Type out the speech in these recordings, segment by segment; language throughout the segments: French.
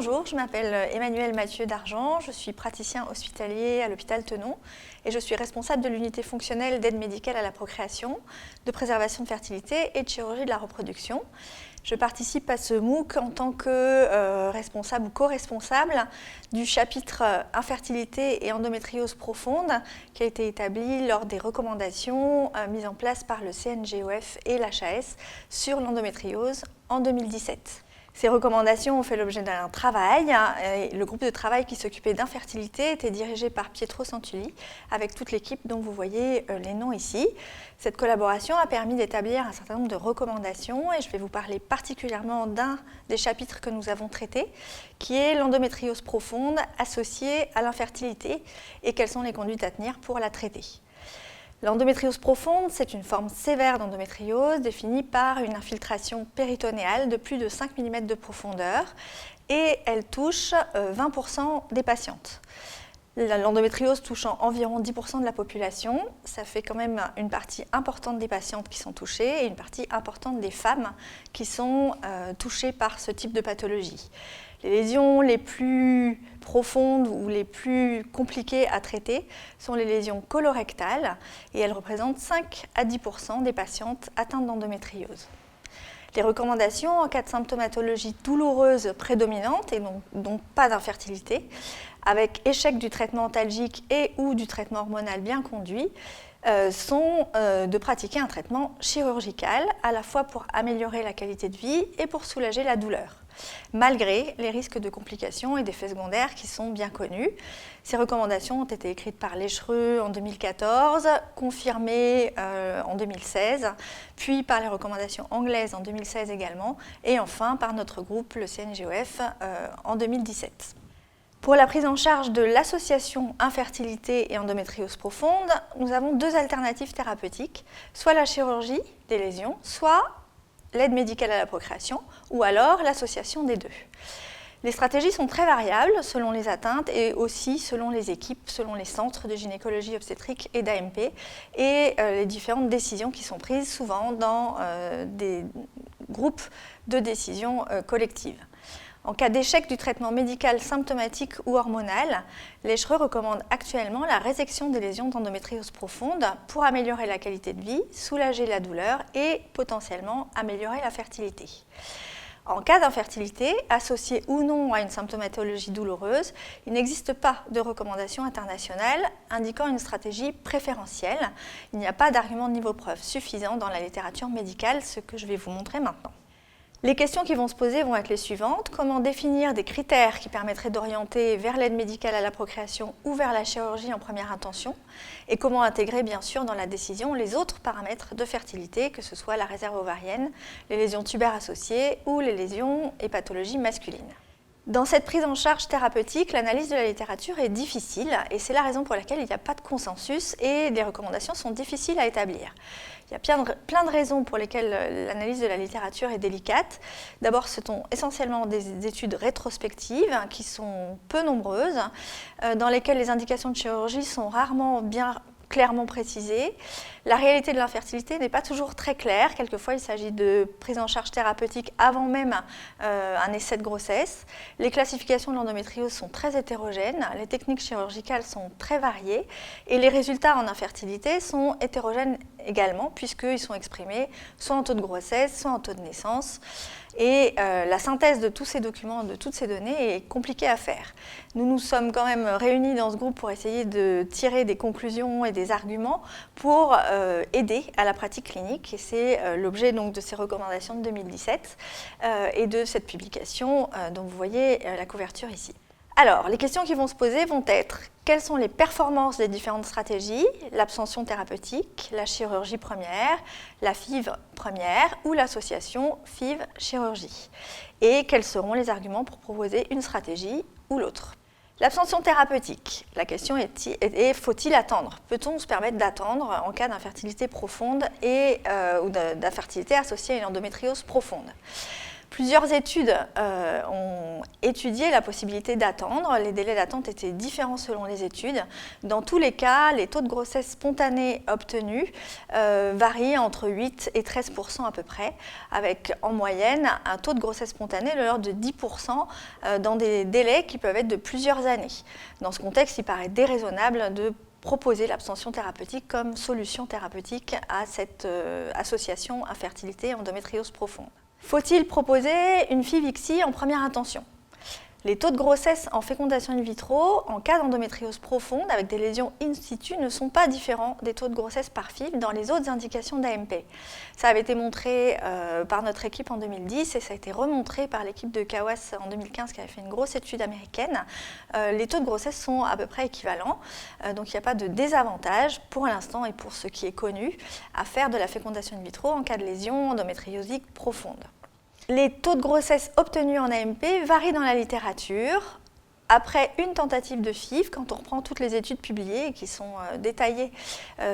Bonjour, je m'appelle Emmanuelle Mathieu d'Argent, je suis praticien hospitalier à l'hôpital Tenon et je suis responsable de l'unité fonctionnelle d'aide médicale à la procréation, de préservation de fertilité et de chirurgie de la reproduction. Je participe à ce MOOC en tant que responsable ou co-responsable du chapitre infertilité et endométriose profonde qui a été établi lors des recommandations mises en place par le CNGOF et l'HAS sur l'endométriose en 2017. Ces recommandations ont fait l'objet d'un travail. Le groupe de travail qui s'occupait d'infertilité était dirigé par Pietro Santulli, avec toute l'équipe dont vous voyez les noms ici. Cette collaboration a permis d'établir un certain nombre de recommandations et je vais vous parler particulièrement d'un des chapitres que nous avons traités, qui est l'endométriose profonde associée à l'infertilité et quelles sont les conduites à tenir pour la traiter. L'endométriose profonde, c'est une forme sévère d'endométriose définie par une infiltration péritonéale de plus de 5 mm de profondeur et elle touche 20% des patientes. L'endométriose touchant environ 10% de la population, ça fait quand même une partie importante des patientes qui sont touchées et une partie importante des femmes qui sont touchées par ce type de pathologie. Les lésions les plus profondes ou les plus compliquées à traiter sont les lésions colorectales et elles représentent 5 à 10% des patientes atteintes d'endométriose. Les recommandations en cas de symptomatologie douloureuse prédominante et donc pas d'infertilité, avec échec du traitement antalgique et ou du traitement hormonal bien conduit, sont de pratiquer un traitement chirurgical à la fois pour améliorer la qualité de vie et pour soulager la douleur, malgré les risques de complications et d'effets secondaires qui sont bien connus. Ces recommandations ont été écrites par Lechereux en 2014, confirmées en 2016, puis par les recommandations anglaises en 2016 également, et enfin par notre groupe, le CNGOF, en 2017. Pour la prise en charge de l'association infertilité et endométriose profonde, nous avons deux alternatives thérapeutiques, soit la chirurgie des lésions, soit l'aide médicale à la procréation, ou alors l'association des deux. Les stratégies sont très variables selon les atteintes et aussi selon les équipes, selon les centres de gynécologie obstétrique et d'AMP et les différentes décisions qui sont prises souvent dans des groupes de décision collectives. En cas d'échec du traitement médical symptomatique ou hormonal, Lechereux recommande actuellement la résection des lésions d'endométriose profonde pour améliorer la qualité de vie, soulager la douleur et potentiellement améliorer la fertilité. En cas d'infertilité, associée ou non à une symptomatologie douloureuse, il n'existe pas de recommandation internationale indiquant une stratégie préférentielle. Il n'y a pas d'argument de niveau preuve suffisant dans la littérature médicale, ce que je vais vous montrer maintenant. Les questions qui vont se poser vont être les suivantes. Comment définir des critères qui permettraient d'orienter vers l'aide médicale à la procréation ou vers la chirurgie en première intention? Et comment intégrer bien sûr dans la décision les autres paramètres de fertilité, que ce soit la réserve ovarienne, les lésions tubaires associées ou les lésions et pathologies masculines. Dans cette prise en charge thérapeutique, l'analyse de la littérature est difficile et c'est la raison pour laquelle il n'y a pas de consensus et des recommandations sont difficiles à établir. Il y a plein de raisons pour lesquelles l'analyse de la littérature est délicate. D'abord, ce sont essentiellement des études rétrospectives qui sont peu nombreuses, dans lesquelles les indications de chirurgie sont rarement bien clairement précisées. La réalité de l'infertilité n'est pas toujours très claire. Quelquefois, il s'agit de prise en charge thérapeutique avant même un essai de grossesse. Les classifications de l'endométriose sont très hétérogènes. Les techniques chirurgicales sont très variées. Et les résultats en infertilité sont hétérogènes également, puisqu'ils sont exprimés soit en taux de grossesse, soit en taux de naissance. Et la synthèse de tous ces documents, de toutes ces données est compliquée à faire. Nous nous sommes quand même réunis dans ce groupe pour essayer de tirer des conclusions et des arguments pour aider à la pratique clinique. Et c'est l'objet donc de ces recommandations de 2017 et de cette publication dont vous voyez la couverture ici. Alors, les questions qui vont se poser vont être quelles sont les performances des différentes stratégies, l'abstention thérapeutique, la chirurgie première, la FIV première ou l'association FIV-chirurgie, et quels seront les arguments pour proposer une stratégie ou l'autre. L'abstention thérapeutique, la question est faut-il attendre? Peut-on se permettre d'attendre en cas d'infertilité profonde ou d'infertilité associée à une endométriose profonde? Plusieurs études ont étudié la possibilité d'attendre. Les délais d'attente étaient différents selon les études. Dans tous les cas, les taux de grossesse spontanés obtenus varient entre 8 et 13% à peu près, avec en moyenne un taux de grossesse spontanée de l'ordre de 10% dans des délais qui peuvent être de plusieurs années. Dans ce contexte, il paraît déraisonnable de proposer l'abstention thérapeutique comme solution thérapeutique à cette association infertilité-endométriose profonde. Faut-il proposer une FIV ICSI en première intention? Les taux de grossesse en fécondation in vitro en cas d'endométriose profonde avec des lésions in situ ne sont pas différents des taux de grossesse par FIV dans les autres indications d'AMP. Ça avait été montré par notre équipe en 2010 et ça a été remontré par l'équipe de Kawas en 2015 qui avait fait une grosse étude américaine. Les taux de grossesse sont à peu près équivalents, donc il n'y a pas de désavantage pour l'instant et pour ce qui est connu à faire de la fécondation in vitro en cas de lésion endométriosique profonde. Les taux de grossesse obtenus en AMP varient dans la littérature. Après une tentative de FIV, quand on reprend toutes les études publiées et qui sont détaillées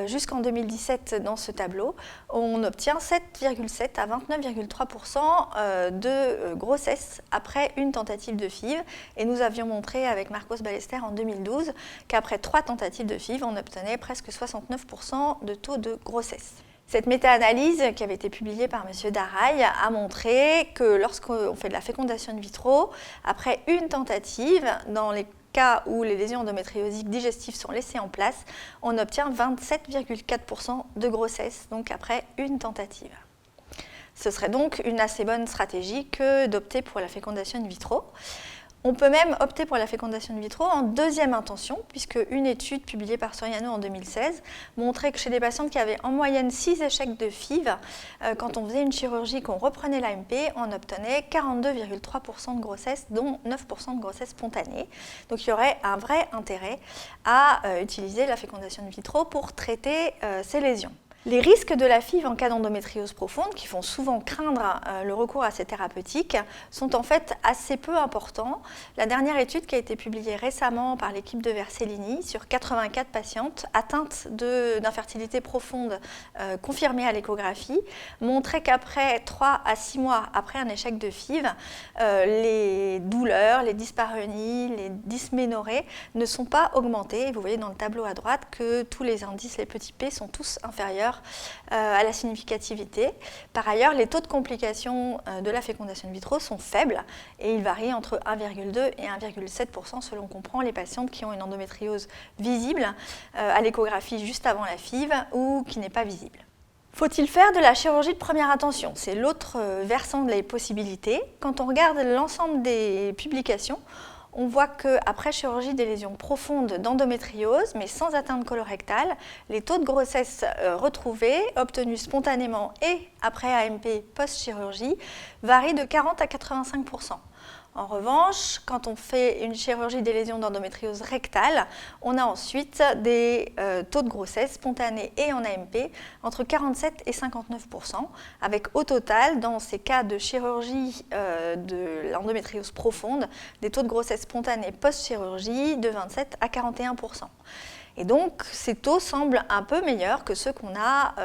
jusqu'en 2017 dans ce tableau, on obtient 7,7 à 29,3% de grossesse après une tentative de FIV. Et nous avions montré avec Marcos Ballester en 2012 qu'après 3 tentatives de FIV, on obtenait presque 69% de taux de grossesse. Cette méta-analyse qui avait été publiée par M. Daraï a montré que lorsqu'on fait de la fécondation in vitro, après une tentative, dans les cas où les lésions endométriosiques digestives sont laissées en place, on obtient 27,4% de grossesse, donc après une tentative. Ce serait donc une assez bonne stratégie que d'opter pour la fécondation in vitro. On peut même opter pour la fécondation in vitro en deuxième intention, puisque une étude publiée par Soriano en 2016 montrait que chez des patientes qui avaient en moyenne 6 échecs de FIV, quand on faisait une chirurgie, qu'on reprenait l'AMP, on obtenait 42,3% de grossesse, dont 9% de grossesse spontanée. Donc il y aurait un vrai intérêt à utiliser la fécondation in vitro pour traiter ces lésions. Les risques de la FIV en cas d'endométriose profonde, qui font souvent craindre le recours à ces thérapeutiques, sont en fait assez peu importants. La dernière étude qui a été publiée récemment par l'équipe de Versellini sur 84 patientes atteintes d'infertilité profonde confirmées à l'échographie montrait qu'après 3 à 6 mois après un échec de FIV, les douleurs, les dyspareunies, les dysménorrhées ne sont pas augmentées. Vous voyez dans le tableau à droite que tous les indices, les petits p, sont tous inférieurs à la significativité. Par ailleurs, les taux de complications de la fécondation in vitro sont faibles et ils varient entre 1,2 et 1,7% selon qu'on prend les patientes qui ont une endométriose visible à l'échographie juste avant la FIV ou qui n'est pas visible. Faut-il faire de la chirurgie de première intention? C'est l'autre versant des possibilités. Quand on regarde l'ensemble des publications, on voit qu'après chirurgie des lésions profondes d'endométriose, mais sans atteinte colorectale, les taux de grossesse retrouvés, obtenus spontanément et après AMP post-chirurgie, varient de 40 à 85%. En revanche, quand on fait une chirurgie des lésions d'endométriose rectale, on a ensuite des taux de grossesse spontanés et en AMP entre 47 et 59%, avec au total, dans ces cas de chirurgie de l'endométriose profonde, des taux de grossesse spontanés post-chirurgie de 27 à 41%. Et donc, ces taux semblent un peu meilleurs que ceux qu'on a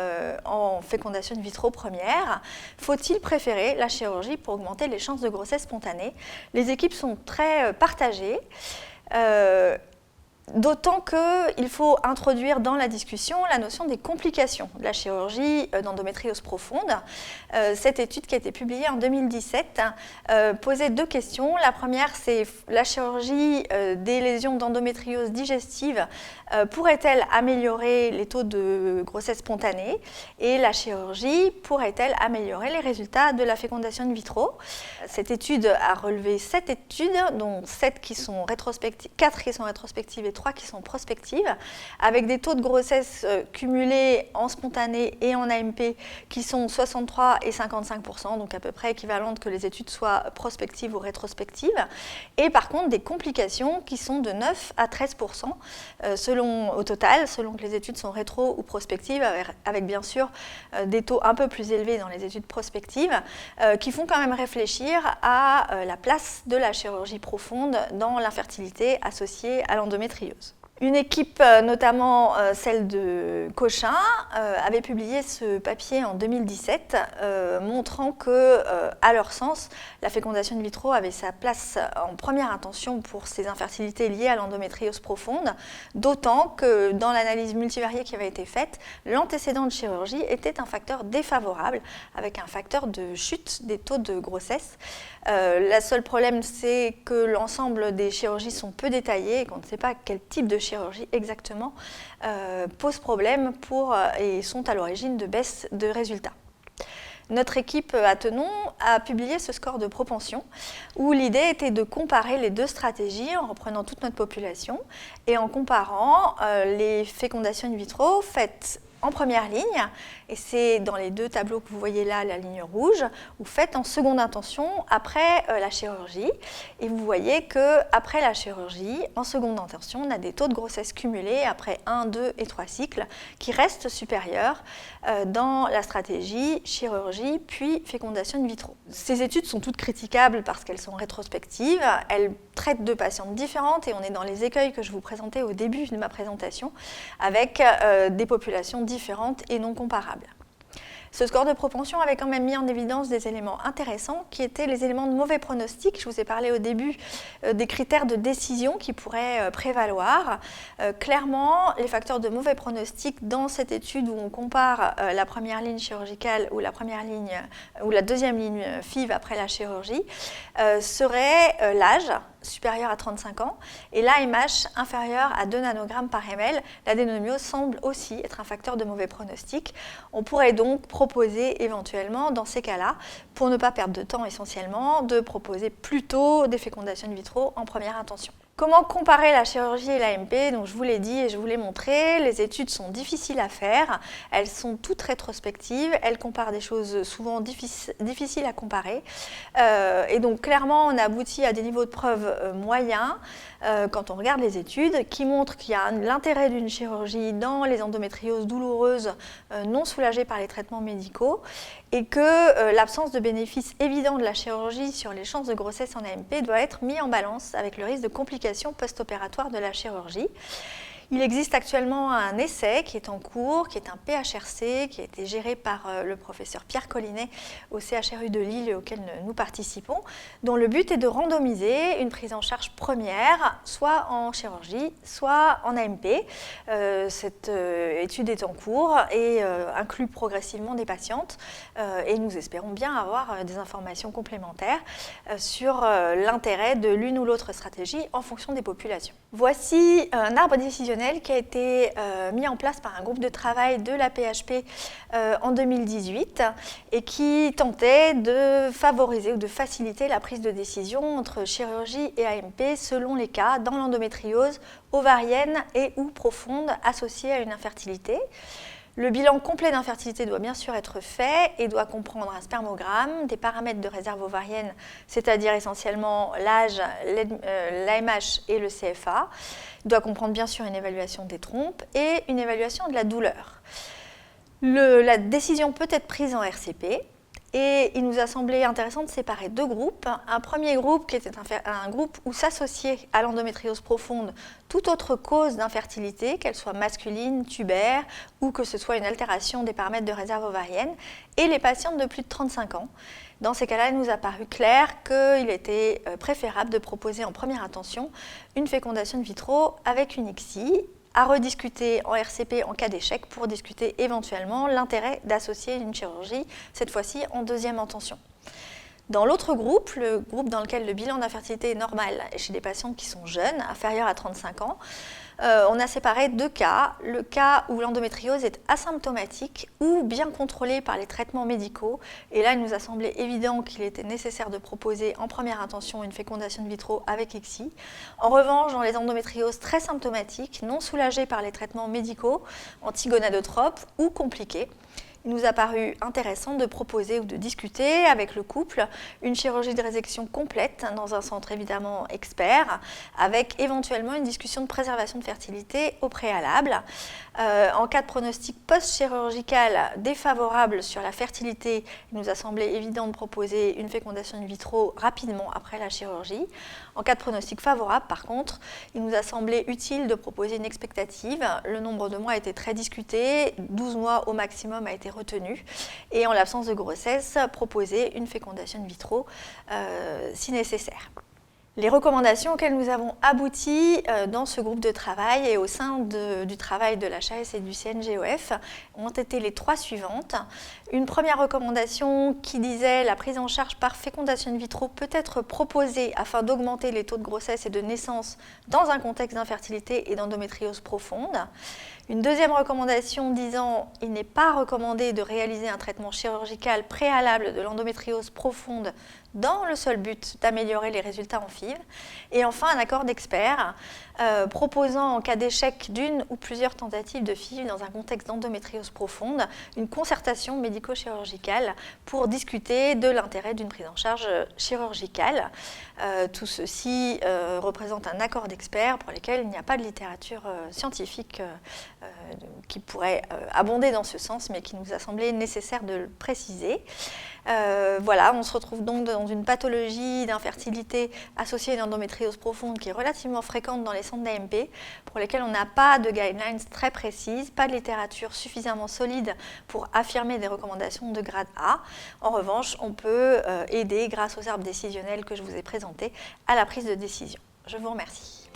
en fécondation in vitro première. Faut-il préférer la chirurgie pour augmenter les chances de grossesse spontanée? Les équipes sont très partagées. D'autant qu'il faut introduire dans la discussion la notion des complications de la chirurgie d'endométriose profonde. Cette étude qui a été publiée en 2017 posait 2 questions. La première, c'est la chirurgie des lésions d'endométriose digestive pourrait-elle améliorer les taux de grossesse spontanée? Et la chirurgie pourrait-elle améliorer les résultats de la fécondation in vitro? Cette étude a relevé 7 études, dont 4 qui sont rétrospectives et 3 qui sont prospectives, avec des taux de grossesse cumulés en spontané et en AMP qui sont 63 et 55%, donc à peu près équivalentes que les études soient prospectives ou rétrospectives, et par contre des complications qui sont de 9 à 13% au total, selon que les études sont rétro ou prospectives, avec bien sûr des taux un peu plus élevés dans les études prospectives, qui font quand même réfléchir à la place de la chirurgie profonde dans l'infertilité associée à l'endométriose. Une équipe, notamment celle de Cochin, avait publié ce papier en 2017, montrant que, à leur sens, la fécondation in vitro avait sa place en première intention pour ces infertilités liées à l'endométriose profonde, d'autant que dans l'analyse multivariée qui avait été faite, l'antécédent de chirurgie était un facteur défavorable, avec un facteur de chute des taux de grossesse. Le seul problème, c'est que l'ensemble des chirurgies sont peu détaillées et qu'on ne sait pas quel type de chirurgie exactement pose problème et sont à l'origine de baisse de résultats. Notre équipe à Tenon a publié ce score de propension où l'idée était de comparer les deux stratégies en reprenant toute notre population et en comparant les fécondations in vitro faites en première ligne, et c'est dans les deux tableaux que vous voyez là, la ligne rouge, ou faites en seconde intention après la chirurgie. Et vous voyez qu'après la chirurgie, en seconde intention, on a des taux de grossesse cumulés après 1, 2 et 3 cycles qui restent supérieurs dans la stratégie chirurgie puis fécondation in vitro. Ces études sont toutes critiquables parce qu'elles sont rétrospectives, elles traitent de patientes différentes et on est dans les écueils que je vous présentais au début de ma présentation avec des populations différentes et non comparables. Ce score de propension avait quand même mis en évidence des éléments intéressants qui étaient les éléments de mauvais pronostic. Je vous ai parlé au début des critères de décision qui pourraient prévaloir. Clairement, les facteurs de mauvais pronostic dans cette étude où on compare la première ligne chirurgicale ou la deuxième ligne FIV après la chirurgie seraient l'âge supérieur à 35 ans et l'AMH inférieur à 2 nanogrammes par ml. L'adénomiose semble aussi être un facteur de mauvais pronostic. On pourrait donc proposer éventuellement, dans ces cas-là, pour ne pas perdre de temps essentiellement, de proposer plutôt des fécondations in vitro en première intention. Comment comparer la chirurgie et l'AMP? Donc, je vous l'ai dit et je vous l'ai montré, les études sont difficiles à faire, elles sont toutes rétrospectives, elles comparent des choses souvent difficiles à comparer. Et donc clairement, on aboutit à des niveaux de preuve moyens quand on regarde les études qui montrent qu'il y a l'intérêt d'une chirurgie dans les endométrioses douloureuses non soulagées par les traitements médicaux et que l'absence de bénéfice évident de la chirurgie sur les chances de grossesse en AMP doit être mis en balance avec le risque de complications post-opératoires de la chirurgie. Il existe actuellement un essai qui est en cours, qui est un PHRC, qui a été géré par le professeur Pierre Collinet au CHRU de Lille et auquel nous participons, dont le but est de randomiser une prise en charge première, soit en chirurgie, soit en AMP. Cette étude est en cours et inclut progressivement des patientes et nous espérons bien avoir des informations complémentaires sur l'intérêt de l'une ou l'autre stratégie en fonction des populations. Voici un arbre décisionnel qui a été mis en place par un groupe de travail de la PHP en 2018 et qui tentait de favoriser ou de faciliter la prise de décision entre chirurgie et AMP selon les cas dans l'endométriose ovarienne et ou profonde associée à une infertilité. Le bilan complet d'infertilité doit bien sûr être fait et doit comprendre un spermogramme, des paramètres de réserve ovarienne, c'est-à-dire essentiellement l'âge, l'AMH et le CFA. Il doit comprendre bien sûr une évaluation des trompes et une évaluation de la douleur. La décision peut être prise en RCP. Et il nous a semblé intéressant de séparer deux groupes. Un premier groupe qui était un groupe où s'associait à l'endométriose profonde toute autre cause d'infertilité, qu'elle soit masculine, tubaire, ou que ce soit une altération des paramètres de réserve ovarienne, et les patientes de plus de 35 ans. Dans ces cas-là, il nous a paru clair qu'il était préférable de proposer en première intention une fécondation in vitro avec une ICSI, à rediscuter en RCP en cas d'échec pour discuter éventuellement l'intérêt d'associer une chirurgie, cette fois-ci en deuxième intention. Dans l'autre groupe, le groupe dans lequel le bilan d'infertilité est normal chez des patientes qui sont jeunes, inférieures à 35 ans, on a séparé deux cas. Le cas où l'endométriose est asymptomatique ou bien contrôlée par les traitements médicaux. Et là, il nous a semblé évident qu'il était nécessaire de proposer en première intention une fécondation in vitro avec ICSI. En revanche, dans les endométrioses très symptomatiques, non soulagées par les traitements médicaux, antigonadotropes ou compliquées, il nous a paru intéressant de proposer ou de discuter avec le couple une chirurgie de résection complète dans un centre évidemment expert, avec éventuellement une discussion de préservation de fertilité au préalable. En cas de pronostic post-chirurgical défavorable sur la fertilité, il nous a semblé évident de proposer une fécondation in vitro rapidement après la chirurgie. En cas de pronostic favorable, par contre, il nous a semblé utile de proposer une expectative. Le nombre de mois a été très discuté, 12 mois au maximum a été retenu, et en l'absence de grossesse, proposer une fécondation in vitro si nécessaire. Les recommandations auxquelles nous avons abouti dans ce groupe de travail et au sein du travail de l'HAS et du CNGOF ont été les trois suivantes. Une première recommandation qui disait la prise en charge par fécondation in vitro peut être proposée afin d'augmenter les taux de grossesse et de naissance dans un contexte d'infertilité et d'endométriose profonde. Une deuxième recommandation disant il n'est pas recommandé de réaliser un traitement chirurgical préalable de l'endométriose profonde dans le seul but d'améliorer les résultats en FIV. Et enfin, un accord d'experts proposant en cas d'échec d'une ou plusieurs tentatives de FIV dans un contexte d'endométriose profonde, une concertation médico-chirurgicale pour discuter de l'intérêt d'une prise en charge chirurgicale. Tout ceci représente un accord d'experts pour lequel il n'y a pas de littérature scientifique qui pourrait abonder dans ce sens, mais qui nous a semblé nécessaire de le préciser. Voilà, on se retrouve donc dans une pathologie d'infertilité associée à une endométriose profonde qui est relativement fréquente dans les centres d'AMP, pour lesquels on n'a pas de guidelines très précises, pas de littérature suffisamment solide pour affirmer des recommandations de grade A. En revanche, on peut aider, grâce aux arbres décisionnels que je vous ai présentés, à la prise de décision. Je vous remercie.